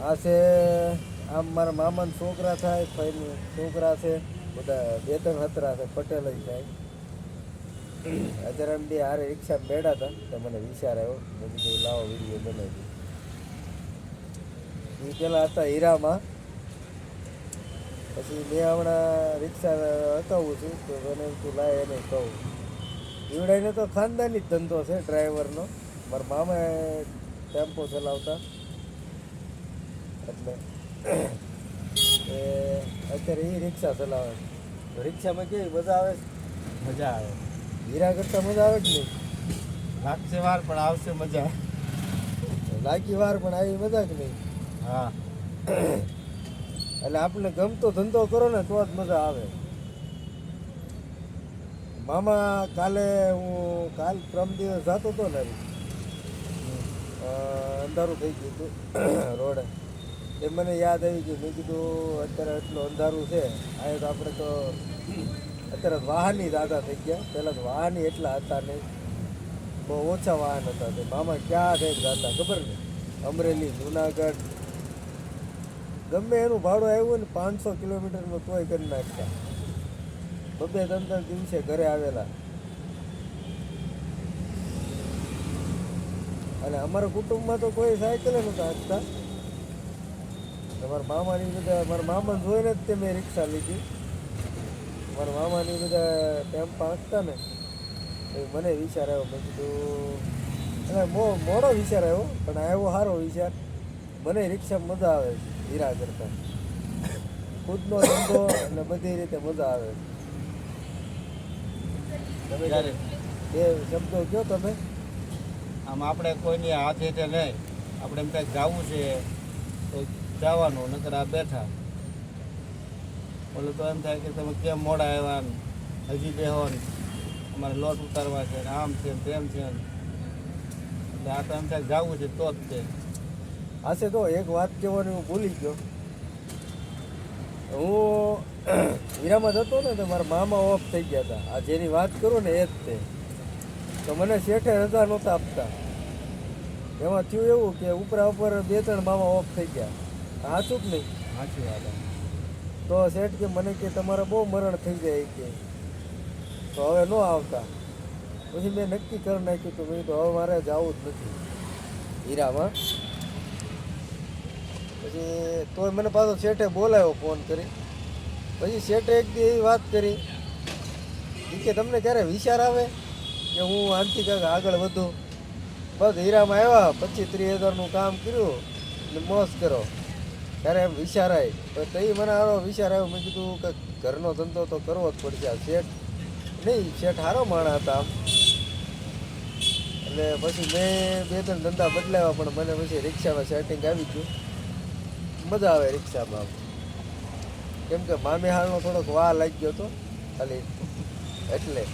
આ છે આમ મારા મામાના છોકરા થાય, ફઈના છોકરા છે, બધા 2-3 હતરા છે, પટેલ જ થાય. અત્યારે એમ બે હારે રિક્ષા બેઠા હતા તો મને વિચાર આવ્યો, મેં કીધું લાવો વિડીયો બનાવી. એ પેલા હતા હીરામાં, પછી મેં હમણાં રિક્ષા હકાવું છું તો મને તું લાય એને કહું. ઈવડાઈને તો ખાનદાની જ ધંધો છે ડ્રાઈવરનો. મારા મામા ટેમ્પો ચલાવતા, એટલે અત્યારે એ રિક્ષા ચલાવે. રિક્ષામાં કેવી મજા આવે? મજા આવે. હીરા કરતાં મજા આવે કે નહીં? લાગશે વાર પણ આવશે મજા. લાગી વાર પણ આવી મજા કે નહીં? હા. એટલે આપણે ગમતો ધંધો કરો ને તો જ મજા આવે. મામા કાલ પ્રમ દિવસ જતો હતો ને, અંધારું થઈ ગયું હતું રોડે. એ મને યાદ આવી ગયું. મેં કીધું અત્યારે એટલું અંધારું છે, આ તો આપણે તો અત્યારે વાહનની દાદા થઈ ગયા. પહેલાં તો વાહનની એટલા હતા નહીં, બહુ ઓછા વાહન હતા. તે મામા ક્યાં કંઈક જતા ખબર નહીં, અમરેલી, જુનાગઢ, ગમે એનું ભાડું આવ્યું ને 500 કિલોમીટરનું તોય કરી નાખતા. 2-3 દિવસે ઘરે આવેલા. અને અમારા કુટુંબમાં તો કોઈ સાયકલ નહોતા હાંકતા. મારા મામાને જોઈને જ તે મેં રિક્ષા લીધી. મારા મામાની બધા ટેમ્પા હાંકતા ને એ મને વિચાર આવ્યો. મેં કીધું એટલે મોડો વિચાર આવ્યો, પણ આવ્યો સારો વિચાર. મને રિક્ષામાં મજા આવે છે હીરા કરતાં. ખુદનો ધંધો અને બધી રીતે મજા આવે. તમે એ શબ્દો કહો તમે. આમ આપણે કોઈની હાથ હેઠે નહીં, આપણે એમ કંઈક જવું છે તો જવાનું, નકર આ બેઠા ઓલું તો એમ થાય કે તમે કેમ મોડા આવ્યા ને હજી બેહો ને અમારે લોટ ઉતારવા છે ને આમ છે ને તેમ છે ને. એટલે આ તો એમ થાય જવું છે તો જ તે. હાશે તો એક વાત કહેવાની હું ભૂલી ગયો. હું હીરામાં જતો ને તો મારા મામા ઓફ થઈ ગયા હતા. આ જેની વાત કરું ને એ જ તે. તો મને શેઠે રજા નહોતા આપતા. એમાં થયું એવું કે ઉપરા ઉપર 2-3 મામા ઓફ થઈ ગયા. સાચું જ નહીં? સાચી વાત. તો શેઠ કે મને કે તમારે બહુ મરણ થઈ જાય કે, તો હવે ન આવતા. પછી મેં નક્કી કરી નાખ્યું તો મેં તો હવે મારે જવું જ નથી હીરામાં. પછી તોય મને પાછો શેઠે બોલાવ્યો ફોન કરી. પછી શેઠે એક દી એવી વાત કરી કે તમને ક્યારે વિચાર આવે કે હું આનથી કાંઈક આગળ વધું? બસ હીરામાં આવ્યા, 25-30 હજારનું કામ કર્યું ને મોજ કરો, ત્યારે એમ વિચાર આવી. તો એ મને સારો વિચાર આવ્યો. મેં કીધું કે ઘરનો ધંધો તો કરવો જ પડશે. આ શેઠ નહીં, શેઠ સારો માણસ હતા આમ. એટલે પછી મેં 2-3 ધંધા બદલાવ્યા, પણ મને પછી રિક્ષામાં સેટિંગ આવી ગયું. મજા આવે રિક્ષામાં. કેમ કે મામેહાળનો થોડોક વાહ લાગી ગયો હતો ખાલી, એટલે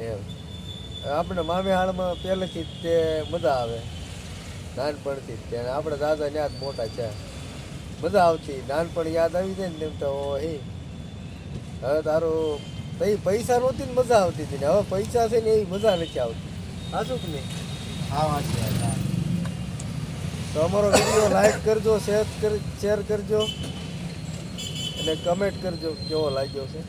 એમ આપણે મામેહાળમાં પહેલેથી જ તે મજા આવે, નાનપણથી જ તે. આપણે દાદા ત્યાં જ મોટા છે, મજા આવતી. નાનપણ યાદ આવી જાય ને તેમ તો હે હવે તારું તઈ પૈસા નહોતી ને મજા આવતી હતી ને હવે પૈસા છે ને એવી મજા નથી આવતી. સાચું કે નહીં? હા સાચી વાત. તો અમારો વિડીયો લાઈક કરજો, શેર કરજો અને કમેન્ટ કરજો કેવો લાગ્યો છે.